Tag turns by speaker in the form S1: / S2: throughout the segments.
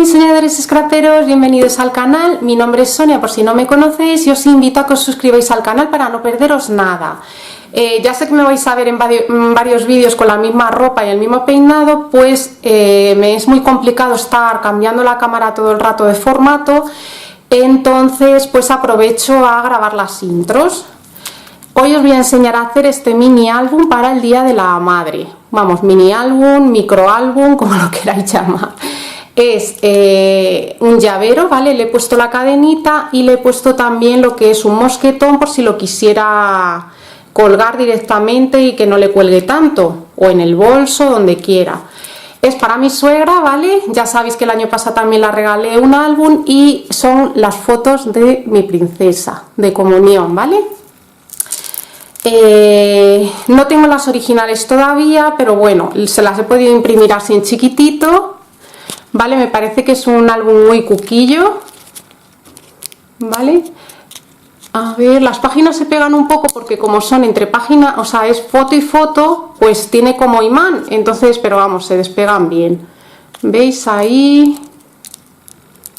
S1: mis soñadores scraperos, bienvenidos al canal. Mi nombre es Sonia, por si no me conocéis, y os invito a que os suscribáis al canal para no perderos nada. Ya sé que me vais a ver en varios vídeos con la misma ropa y el mismo peinado, pues me es muy complicado estar cambiando la cámara todo el rato de formato, entonces pues aprovecho a grabar las intros. Hoy os voy a enseñar a hacer este mini álbum para el Día de la Madre. Vamos, mini álbum, micro álbum, como lo queráis llamar. Es un llavero, ¿vale? Le he puesto la cadenita y le he puesto también lo que es un mosquetón por si lo quisiera colgar directamente y que no le cuelgue tanto, o en el bolso, donde quiera. Es para mi suegra, ¿vale? Ya sabéis que el año pasado también la regalé un álbum y son las fotos de mi princesa de comunión, ¿vale? No tengo las originales todavía, pero bueno, se las he podido imprimir así en chiquitito, ¿vale? Me parece que es un álbum muy cuquillo, ¿vale? A ver, las páginas se pegan un poco porque como son entre páginas, o sea, es foto y foto, pues tiene como imán, entonces, pero vamos, se despegan bien. ¿Veis ahí?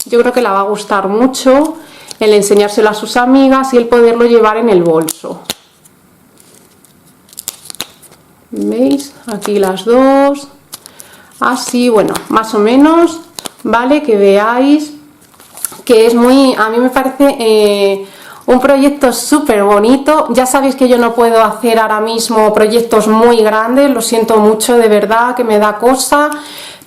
S1: Yo creo que le va a gustar mucho el enseñárselo a sus amigas y el poderlo llevar en el bolso. ¿Veis? Aquí las dos. Así, bueno, más o menos, ¿vale? Que veáis que es muy, a mí me parece un proyecto súper bonito. Ya sabéis que yo no puedo hacer ahora mismo proyectos muy grandes, lo siento mucho, de verdad, que me da cosa,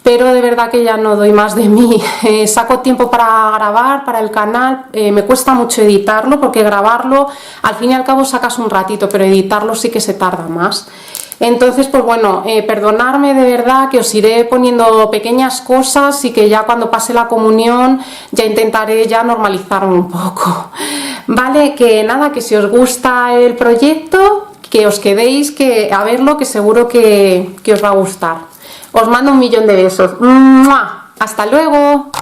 S1: pero de verdad que ya no doy más de mí. Saco tiempo para grabar, para el canal, me cuesta mucho editarlo, porque grabarlo, al fin y al cabo sacas un ratito, pero editarlo sí que se tarda más. Entonces, pues bueno, perdonadme de verdad, que os iré poniendo pequeñas cosas y que ya cuando pase la comunión ya intentaré ya normalizarme un poco. Vale, que nada, que si os gusta el proyecto, que os quedéis a verlo, que seguro que os va a gustar. Os mando un millón de besos. ¡Mua! ¡Hasta luego!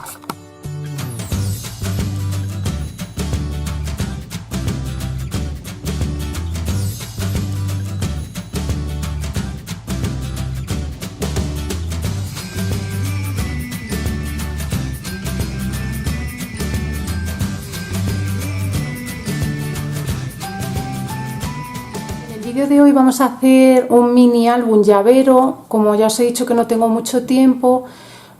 S1: En el vídeo de hoy vamos a hacer un mini álbum llavero. Como ya os he dicho que no tengo mucho tiempo,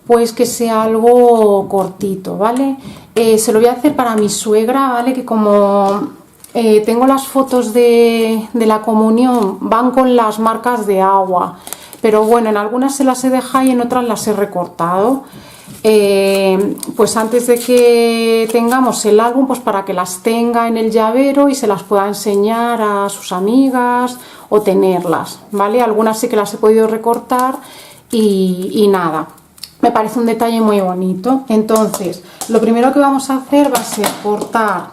S1: pues que sea algo cortito, ¿vale? Se lo voy a hacer para mi suegra, ¿vale? Que como tengo las fotos de la comunión, van con las marcas de agua, pero bueno, en algunas se las he dejado y en otras las he recortado. Pues antes de que tengamos el álbum, pues para que las tenga en el llavero y se las pueda enseñar a sus amigas o tenerlas, ¿vale? Algunas sí que las he podido recortar y nada, me parece un detalle muy bonito. Entonces, lo primero que vamos a hacer va a ser cortar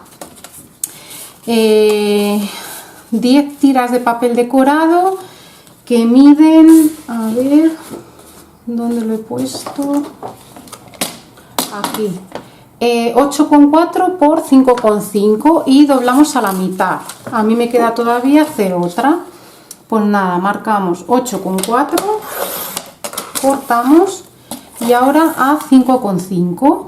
S1: 10 tiras de papel decorado que miden, a ver, ¿dónde lo he puesto? Aquí, 8,4 por 5,5 y doblamos a la mitad. A mí me queda todavía hacer otra. Pues nada, marcamos 8,4, cortamos y ahora a 5,5.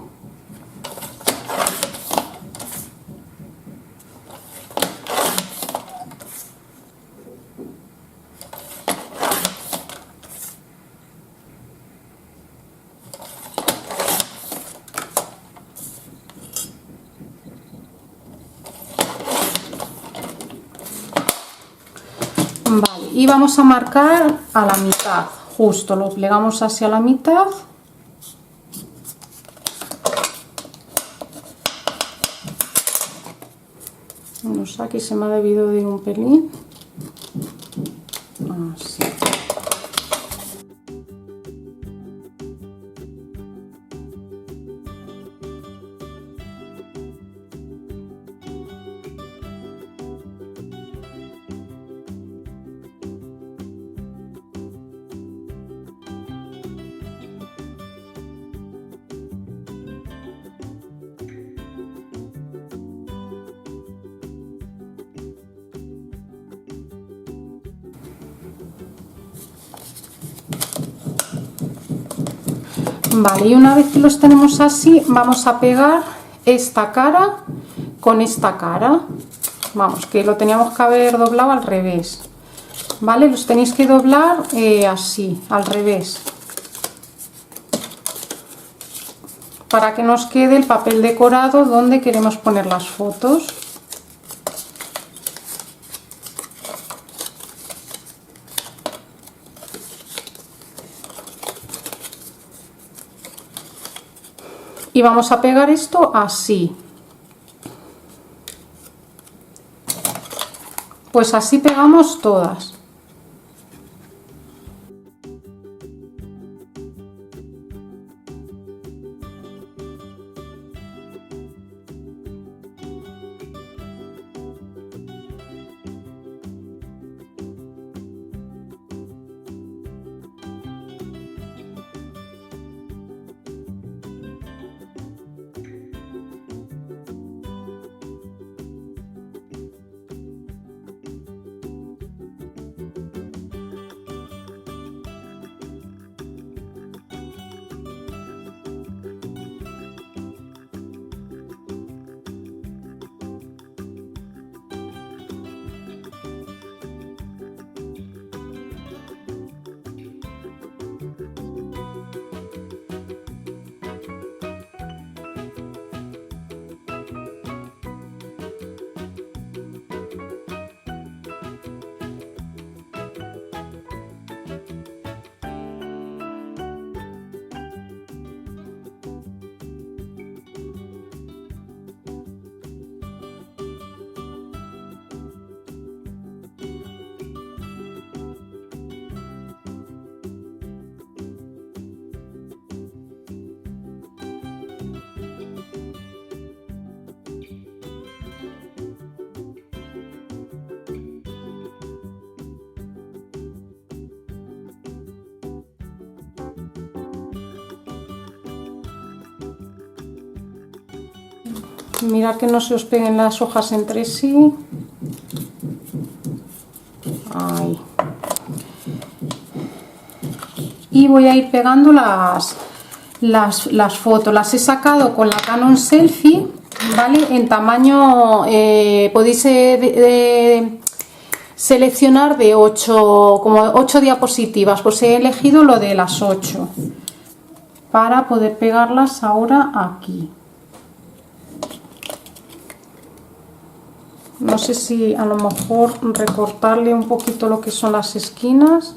S1: Vale, y vamos a marcar a la mitad, justo lo plegamos hacia la mitad. No sé, aquí se me ha debido de un pelín. Así. Vale, y una vez que los tenemos así, vamos a pegar esta cara con esta cara. Vamos, que lo teníamos que haber doblado al revés. Vale, los tenéis que doblar así, al revés. Para que nos quede el papel decorado donde queremos poner las fotos. Y vamos a pegar esto así. Pues así pegamos todas. Mirad que no se os peguen las hojas entre sí. Ahí. Y voy a ir pegando las fotos. Las he sacado con la Canon Selfie, ¿vale? En tamaño, podéis seleccionar de 8, como 8 diapositivas. Pues he elegido lo de las 8 para poder pegarlas ahora aquí. No sé si a lo mejor recortarle un poquito lo que son las esquinas.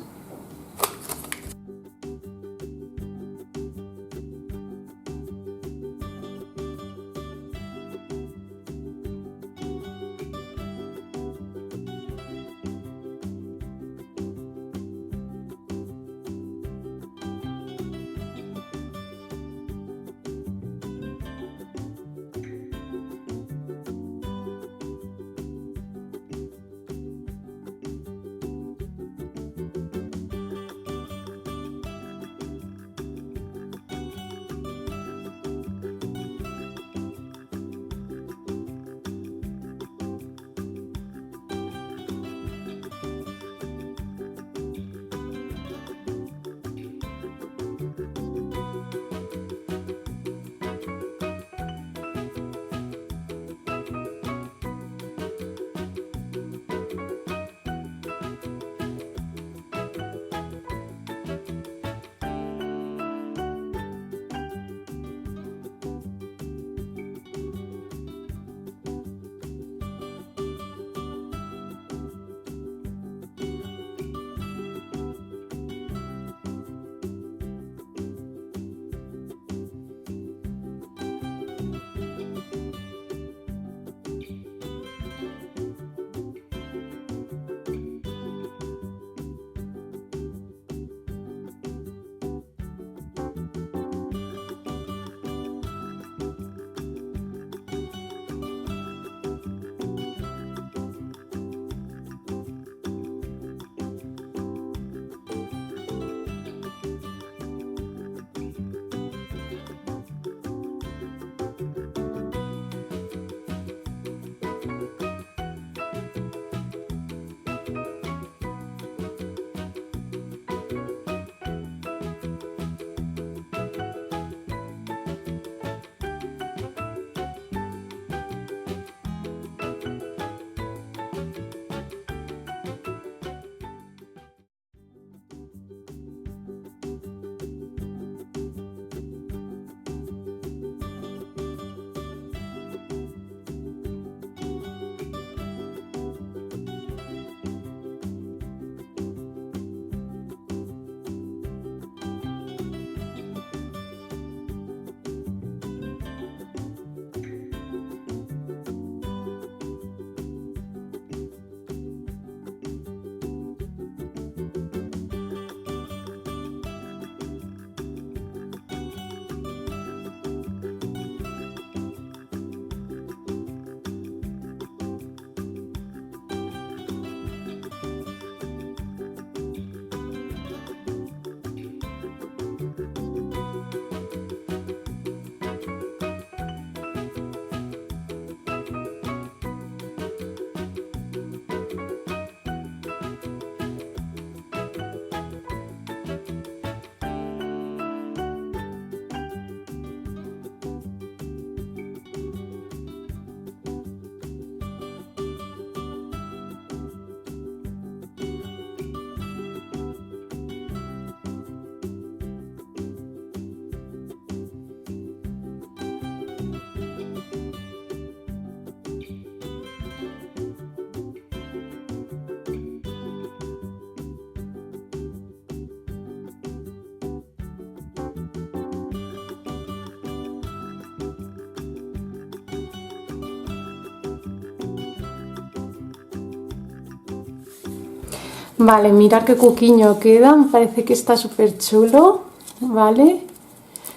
S1: Vale, mirad qué cuquiño queda, me parece que está súper chulo, ¿vale?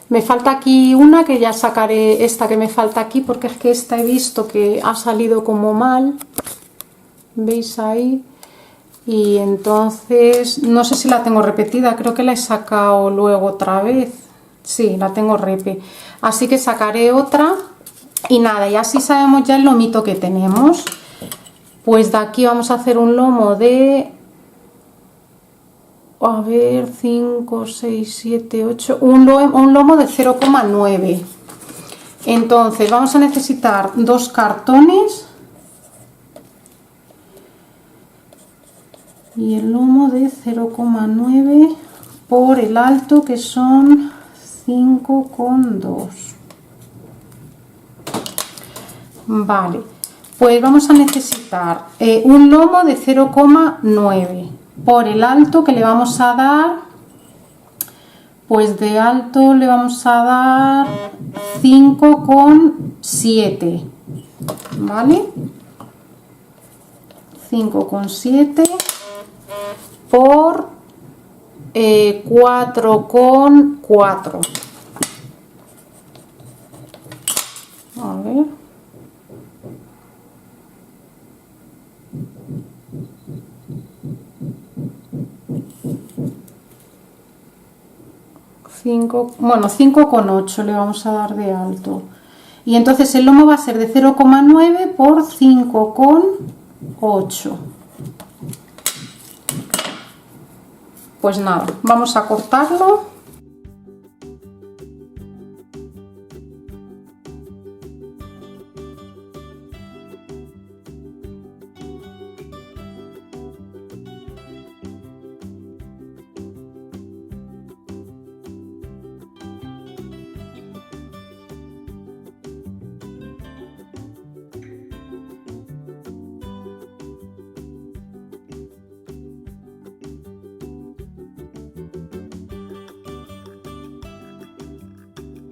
S1: Me falta aquí una, que ya sacaré esta que me falta aquí, porque es que esta he visto que ha salido como mal, ¿veis ahí? Y entonces, no sé si la tengo repetida, creo que la he sacado luego otra vez, sí, la tengo repe, así que sacaré otra y nada, y así sabemos ya el lomito que tenemos. Pues de aquí vamos a hacer un lomo de, a ver, 5, 6, 7, 8, un lomo de 0,9. Entonces vamos a necesitar 2 cartones y el lomo de 0,9 por el alto, que son 5,2. Vale, pues vamos a necesitar un lomo de 0,9 por el alto, que le vamos a dar, pues de alto le vamos a dar 5,7, ¿vale? 5,7 por 4,4. A ver. Bueno, 5,8 le vamos a dar de alto. Y entonces el lomo va a ser de 0,9 por 5,8. Pues nada, vamos a cortarlo.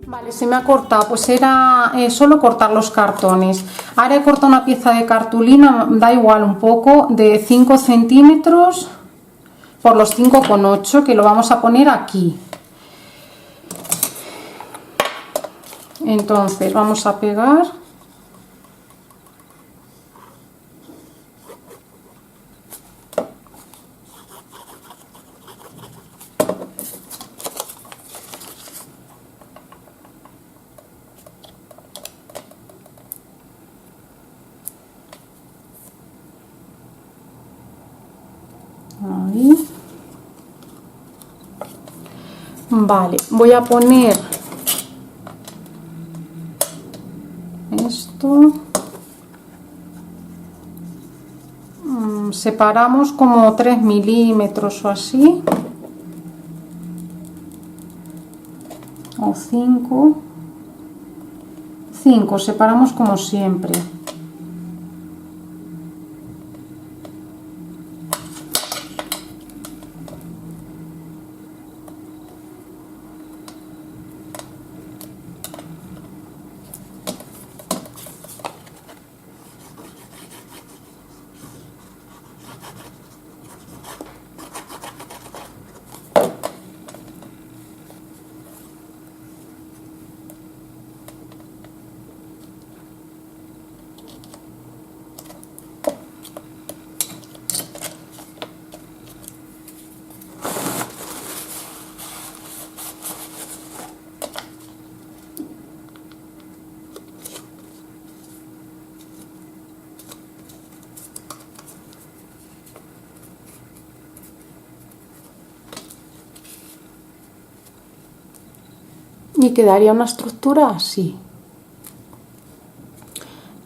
S1: Vale, se me ha cortado, pues era solo cortar los cartones. Ahora he cortado una pieza de cartulina, da igual, un poco, de 5 centímetros por los 5,8, que lo vamos a poner aquí. Entonces vamos a pegar. Ahí. Vale, voy a poner esto. Separamos como 3 milímetros o así, o 5, separamos como siempre. Y quedaría una estructura así.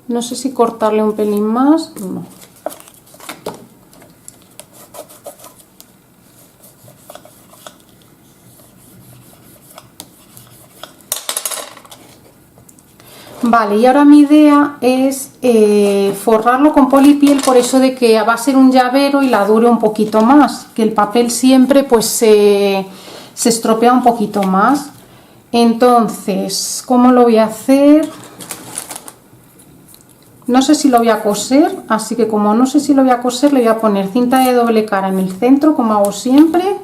S1: No sé si cortarle un pelín más, no. Vale, y ahora mi idea es forrarlo con polipiel, por eso de que va a ser un llavero y la dure un poquito más, que el papel siempre pues se estropea un poquito más. Entonces, ¿cómo lo voy a hacer? No sé si lo voy a coser, así que como no sé si lo voy a coser, le voy a poner cinta de doble cara en el centro, como hago siempre.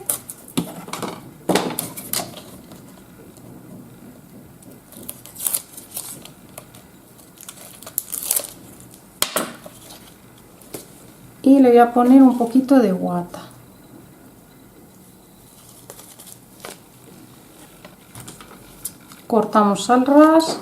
S1: Y le voy a poner un poquito de guata. Cortamos al ras.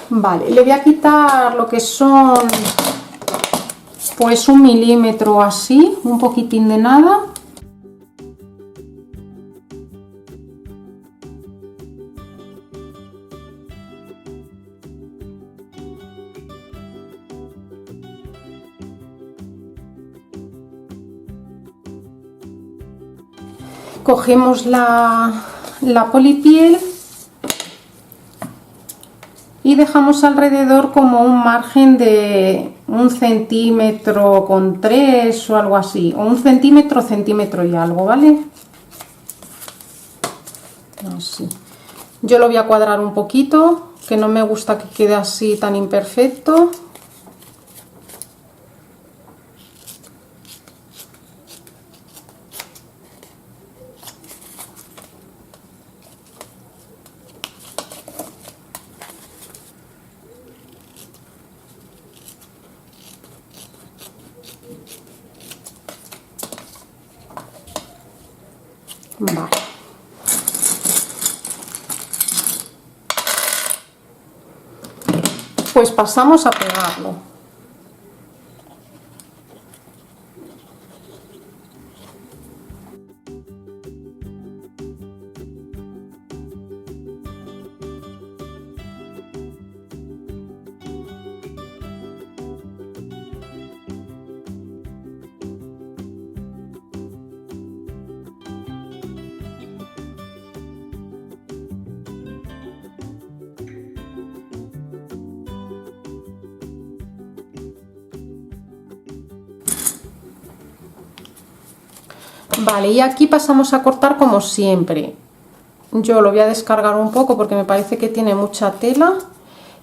S1: Vale, le voy a quitar lo que son pues 1 milímetro así, un poquitín de nada. Cogemos la polipiel y dejamos alrededor como un margen de 1,3 centímetros o algo así, o 1 centímetro, centímetro y algo, ¿vale? Así. Yo lo voy a cuadrar un poquito, que no me gusta que quede así tan imperfecto. Vale. Pues pasamos a pegarlo. Vale, y aquí pasamos a cortar como siempre. Yo lo voy a descargar un poco porque me parece que tiene mucha tela.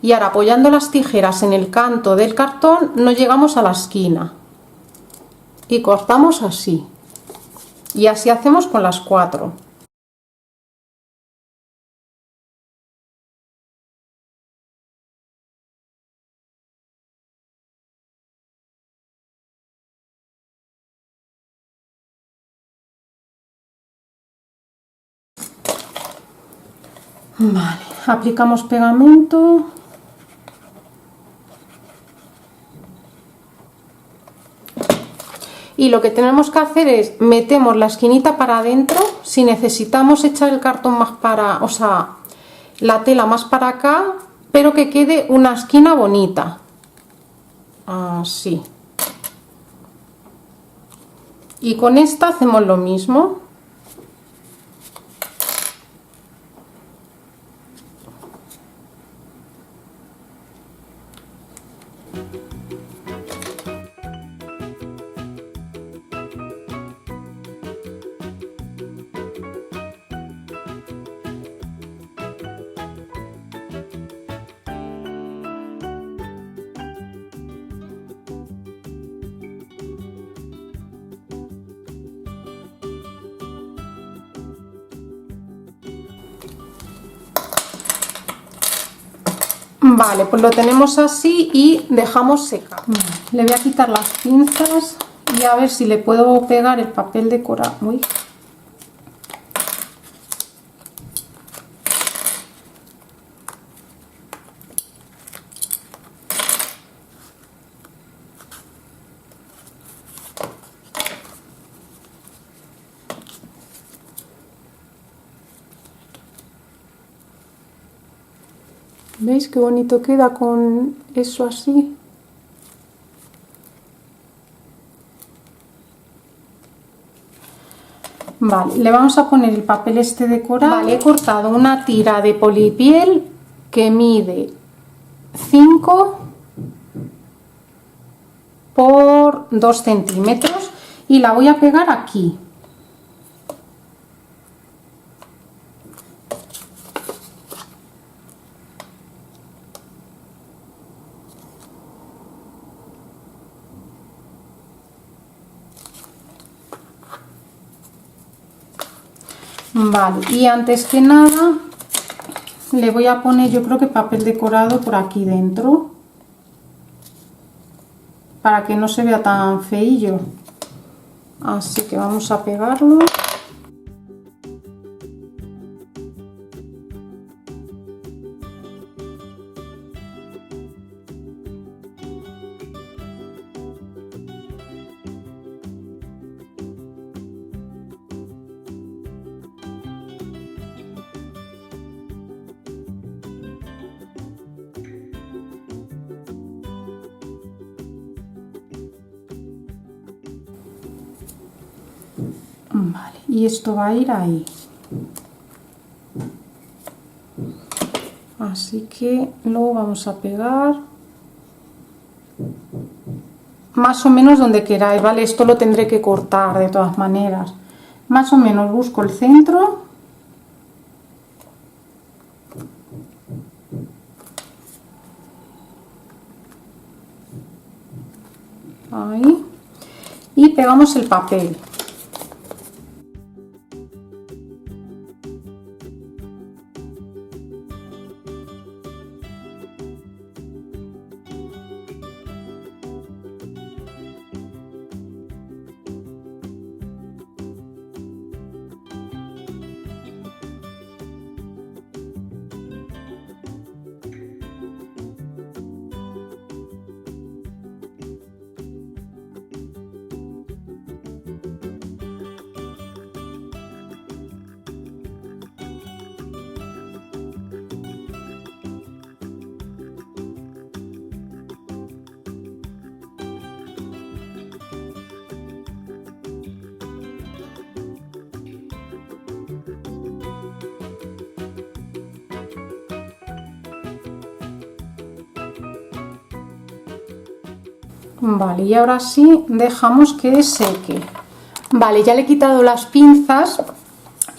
S1: Y ahora apoyando las tijeras en el canto del cartón no llegamos a la esquina. Y cortamos así. Y así hacemos con las 4. Vale, aplicamos pegamento. Y lo que tenemos que hacer es metemos la esquinita para adentro. Si necesitamos echar el cartón más para, o sea, la tela más para acá, pero que quede una esquina bonita. Así. Y con esta hacemos lo mismo. Vale, pues lo tenemos así y dejamos secar. Le voy a quitar las pinzas y a ver si le puedo pegar el papel decorado. Uy. ¿Veis qué bonito queda con eso así? Vale, le vamos a poner el papel este decorado. Vale, he cortado una tira de polipiel que mide 5 por 2 centímetros y la voy a pegar aquí. Vale, y antes que nada le voy a poner, yo creo que papel decorado por aquí dentro, para que no se vea tan feillo. Así que vamos a pegarlo. Vale, y esto va a ir ahí. Así que lo vamos a pegar más o menos donde queráis, ¿vale? Esto lo tendré que cortar de todas maneras. Más o menos busco el centro. Ahí. Y pegamos el papel. Vale, y ahora sí dejamos que seque. Vale, ya le he quitado las pinzas.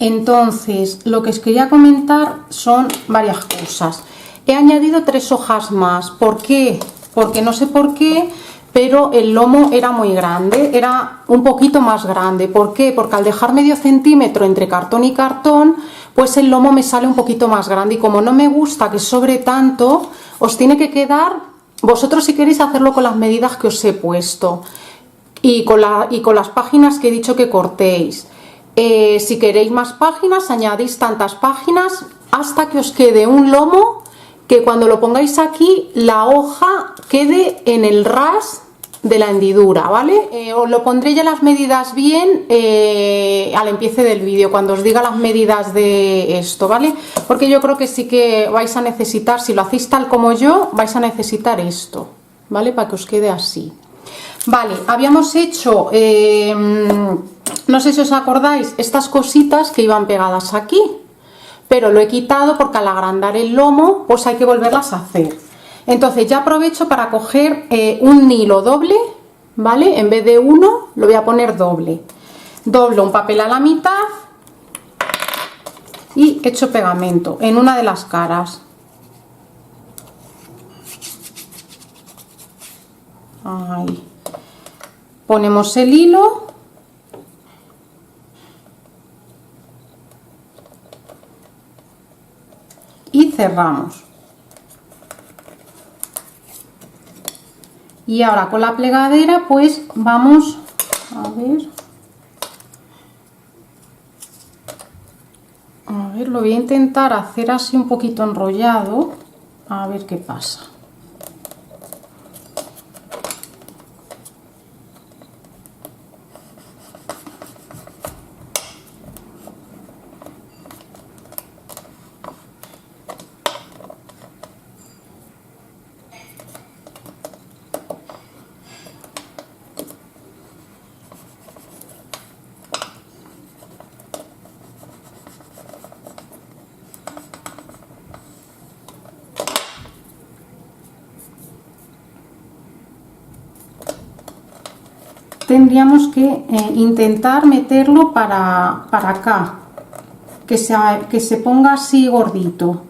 S1: Entonces lo que os quería comentar son varias cosas. He añadido 3 hojas más. ¿Por qué? Porque no sé por qué, pero el lomo era muy grande, era un poquito más grande. ¿Por qué? Porque al dejar medio centímetro entre cartón y cartón, pues el lomo me sale un poquito más grande, y como no me gusta que sobre tanto, os tiene que quedar. Vosotros si queréis hacerlo con las medidas que os he puesto y con las páginas que he dicho que cortéis. Si queréis más páginas, añadís tantas páginas hasta que os quede un lomo que cuando lo pongáis aquí la hoja quede en el ras de la hendidura, ¿vale? Os lo pondré ya las medidas bien al empiece del vídeo, cuando os diga las medidas de esto, ¿vale? Porque yo creo que sí que vais a necesitar, si lo hacéis tal como yo, vais a necesitar esto, ¿vale? Para que os quede así. Vale, habíamos hecho, no sé si os acordáis, estas cositas que iban pegadas aquí, pero lo he quitado porque al agrandar el lomo, pues hay que volverlas a hacer. Entonces ya aprovecho para coger un hilo doble, ¿vale? En vez de uno, lo voy a poner doble. Doblo un papel a la mitad y echo pegamento en una de las caras. Ahí. Ponemos el hilo. Y cerramos. Y ahora con la plegadera pues vamos a ver, lo voy a intentar hacer así un poquito enrollado, a ver qué pasa. tendríamos que intentar meterlo para acá, que se ponga así gordito.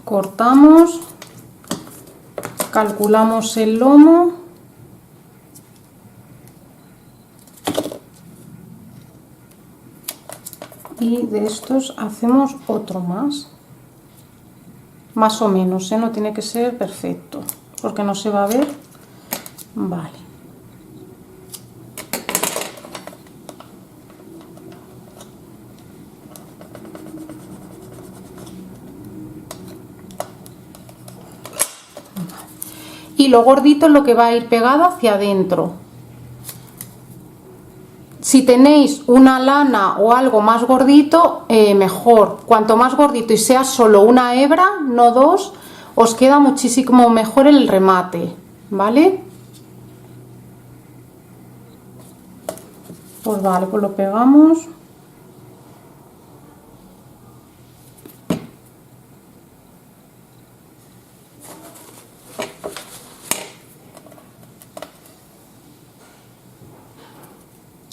S1: Cortamos, calculamos el lomo y de estos hacemos otro más o menos, no tiene que ser perfecto porque no se va a ver. Vale, y lo gordito es lo que va a ir pegado hacia adentro. Si tenéis una lana o algo más gordito, mejor. Cuanto más gordito y sea solo una hebra, no dos, os queda muchísimo mejor el remate, ¿vale? Pues vale, pues lo pegamos.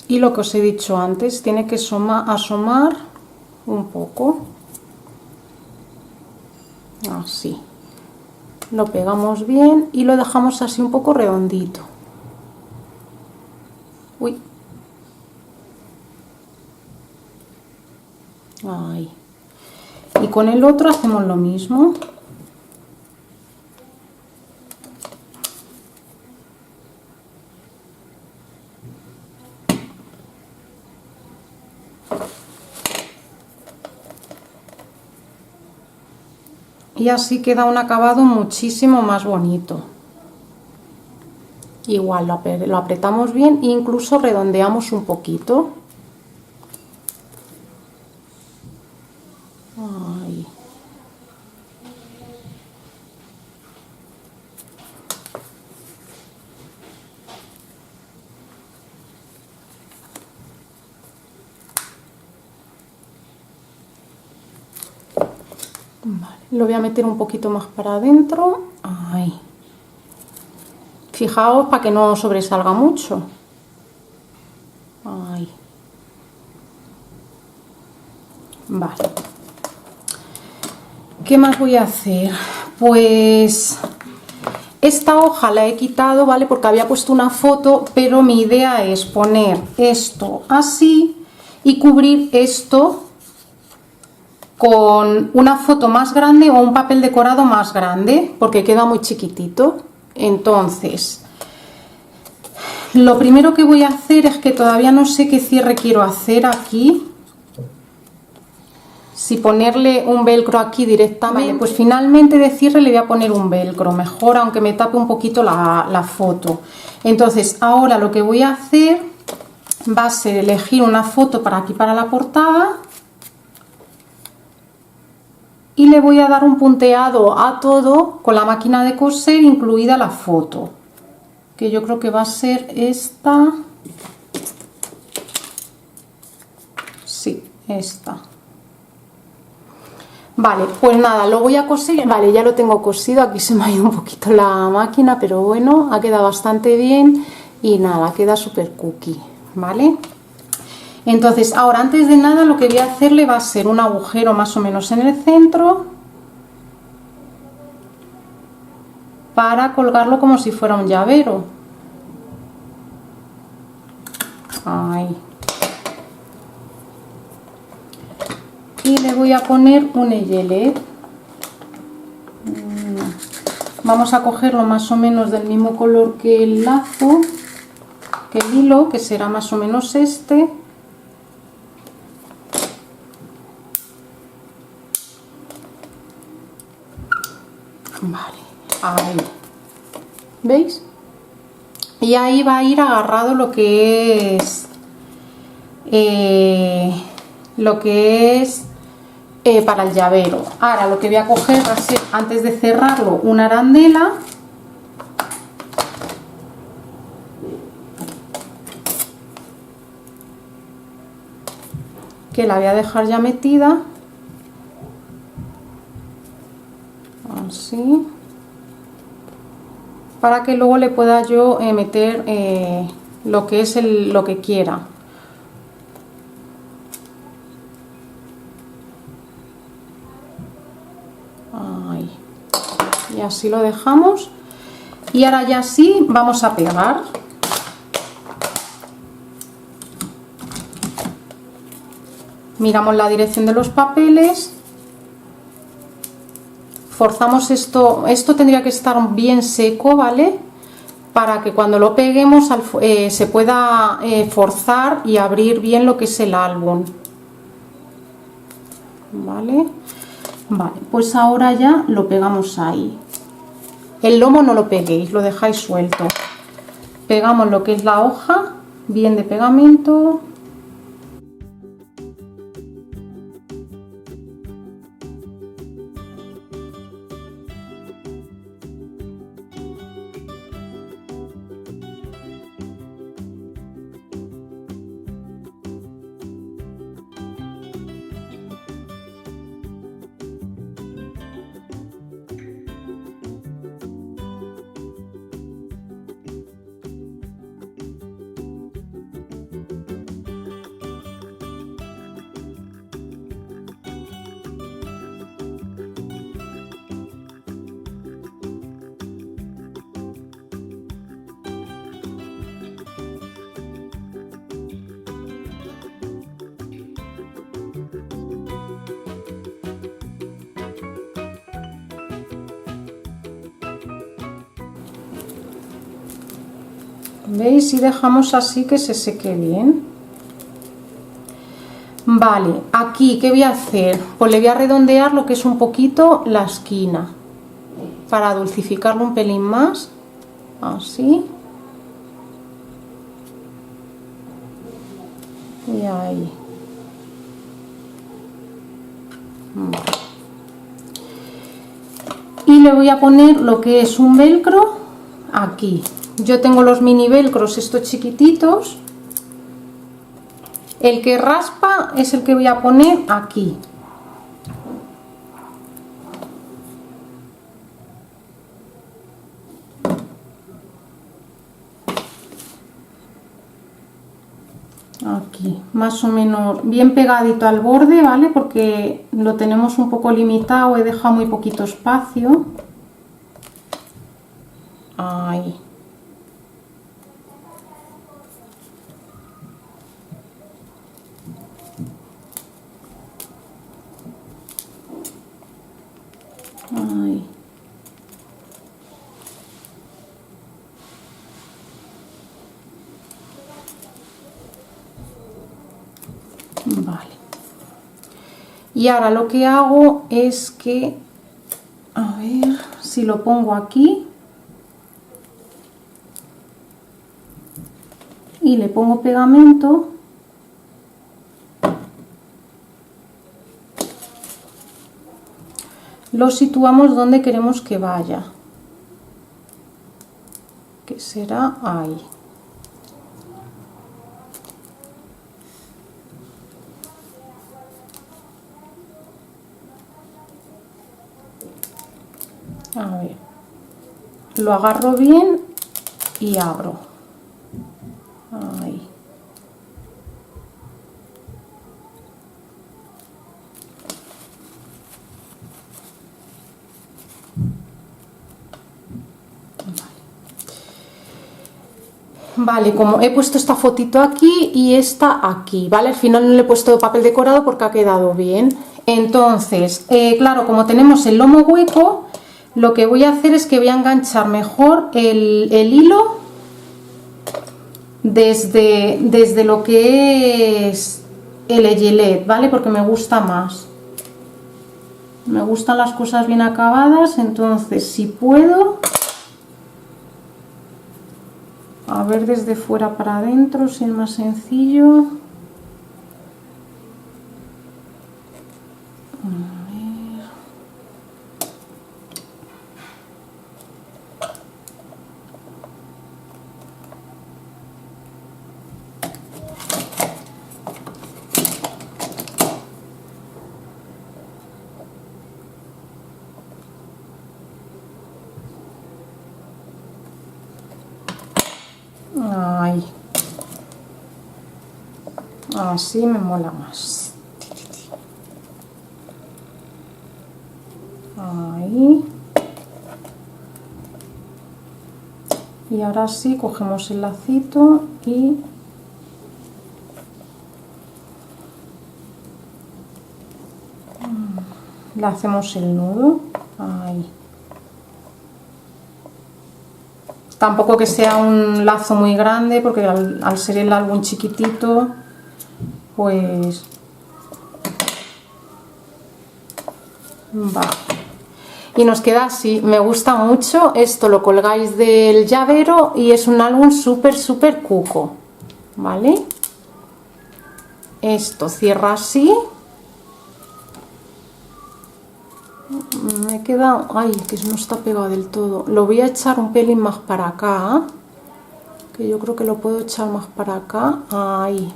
S1: Y lo que os he dicho antes, tiene que asomar un poco, así. Lo pegamos bien y lo dejamos así un poco redondito. Uy. Ahí. Y con el otro hacemos lo mismo. Y así queda un acabado muchísimo más bonito. Igual lo apretamos bien e incluso redondeamos un poquito. Ahí. Vale, lo voy a meter un poquito más para adentro. Ahí. Fijaos para que no sobresalga mucho. Ahí. Vale. ¿Qué más voy a hacer? Pues esta hoja la he quitado, ¿vale? Porque había puesto una foto, pero mi idea es poner esto así y cubrir esto con una foto más grande o un papel decorado más grande, porque queda muy chiquitito. Entonces, lo primero que voy a hacer es que todavía no sé qué cierre quiero hacer aquí. Si ponerle un velcro aquí directamente, vale, pues finalmente de cierre le voy a poner un velcro, mejor aunque me tape un poquito la foto. Entonces ahora lo que voy a hacer va a ser elegir una foto para aquí, para la portada, y le voy a dar un punteado a todo con la máquina de coser, incluida la foto, que yo creo que va a ser esta. Sí, esta. Vale, pues nada, lo voy a coser. Vale, ya lo tengo cosido. Aquí se me ha ido un poquito la máquina, pero bueno, ha quedado bastante bien y nada, queda súper cookie, ¿vale? Entonces ahora, antes de nada, lo que voy a hacerle va a ser un agujero más o menos en el centro para colgarlo como si fuera un llavero. Ahí. Y le voy a poner un eyelet. Vamos a cogerlo más o menos del mismo color que el lazo, que el hilo, que será más o menos este. Vale, ahí. ¿Veis? Y ahí va a ir agarrado lo que es para el llavero. Ahora lo que voy a coger va a ser, antes de cerrarlo, una arandela. Que la voy a dejar ya metida. así, para que luego le pueda yo meter lo que es lo que quiera. Ahí. Y así lo dejamos, y ahora ya sí vamos a pegar. Miramos la dirección de los papeles, forzamos esto tendría que estar bien seco, ¿vale? Para que cuando lo peguemos se pueda forzar y abrir bien lo que es el álbum, ¿vale? Vale, pues ahora ya lo pegamos ahí. El lomo no lo peguéis, lo dejáis suelto. Pegamos lo que es la hoja, bien de pegamento. ¿Veis? Y dejamos así que se seque bien. Vale, aquí ¿qué voy a hacer? Pues le voy a redondear lo que es un poquito la esquina para dulcificarlo un pelín más, así, y ahí. Vale. Y le voy a poner lo que es un velcro aquí. Yo tengo los mini velcros estos chiquititos. El que raspa es el que voy a poner aquí. Aquí, más o menos bien pegadito al borde, ¿vale? Porque lo tenemos un poco limitado, he dejado muy poquito espacio. Ahí. Ahí. Vale. Y ahora lo que hago es que, a ver si lo pongo aquí y le pongo pegamento. Lo situamos donde queremos que vaya, que será ahí. A ver, lo agarro bien y abro. Ahí. Vale, como he puesto esta fotito aquí y esta aquí, ¿vale? Al final no le he puesto papel decorado porque ha quedado bien. Entonces, claro, como tenemos el lomo hueco, lo que voy a hacer es que voy a enganchar mejor el hilo desde lo que es el eyelet, ¿vale? Porque me gusta más. Me gustan las cosas bien acabadas, entonces si puedo... A ver desde fuera para adentro, si es más sencillo. A ver. Ahí. Así me mola más. Ahí. Y ahora sí cogemos el lacito y le hacemos el nudo. Ahí. Tampoco que sea un lazo muy grande, porque al ser el álbum chiquitito, pues va. Y nos queda así. Me gusta mucho. Esto lo colgáis del llavero y es un álbum súper cuco, ¿vale? Esto cierra así. Me queda... ay, que no está pegado del todo. Lo voy a echar un pelín más para acá, que yo creo que lo puedo echar más para acá. Ahí,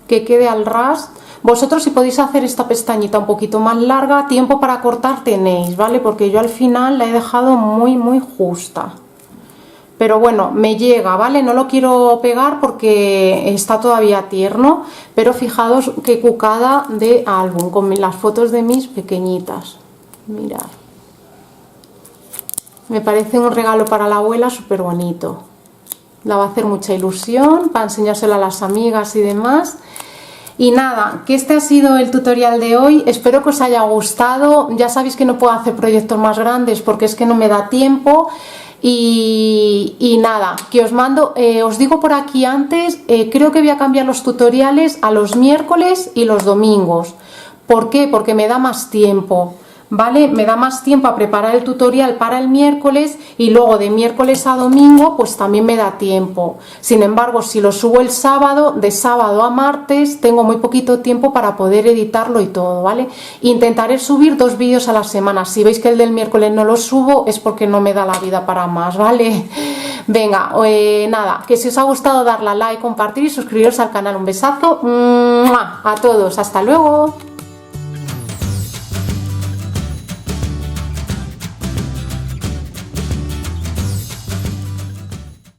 S1: que quede al ras. Vosotros, si podéis hacer esta pestañita un poquito más larga, tiempo para cortar tenéis, ¿vale? Porque yo al final la he dejado muy justa. Pero bueno, me llega, ¿vale? No lo quiero pegar porque está todavía tierno, pero fijaos qué cucada de álbum, con las fotos de mis pequeñitas. Mirad. Me parece un regalo para la abuela súper bonito. La va a hacer mucha ilusión para enseñárselo a las amigas y demás. Y nada, que este ha sido el tutorial de hoy. Espero que os haya gustado. Ya sabéis que no puedo hacer proyectos más grandes porque es que no me da tiempo. Y nada, que os mando, os digo por aquí antes, creo que voy a cambiar los tutoriales a los miércoles y los domingos. ¿Por qué? Porque me da más tiempo, ¿vale? Me da más tiempo a preparar el tutorial para el miércoles y luego de miércoles a domingo pues también me da tiempo. Sin embargo, si lo subo el sábado, de sábado a martes, tengo muy poquito tiempo para poder editarlo y todo, ¿vale? Intentaré subir 2 vídeos a la semana. Si veis que el del miércoles no lo subo es porque no me da la vida para más, ¿vale? Venga, nada, que si os ha gustado darle a like, compartir y suscribiros al canal. Un besazo a todos, hasta luego.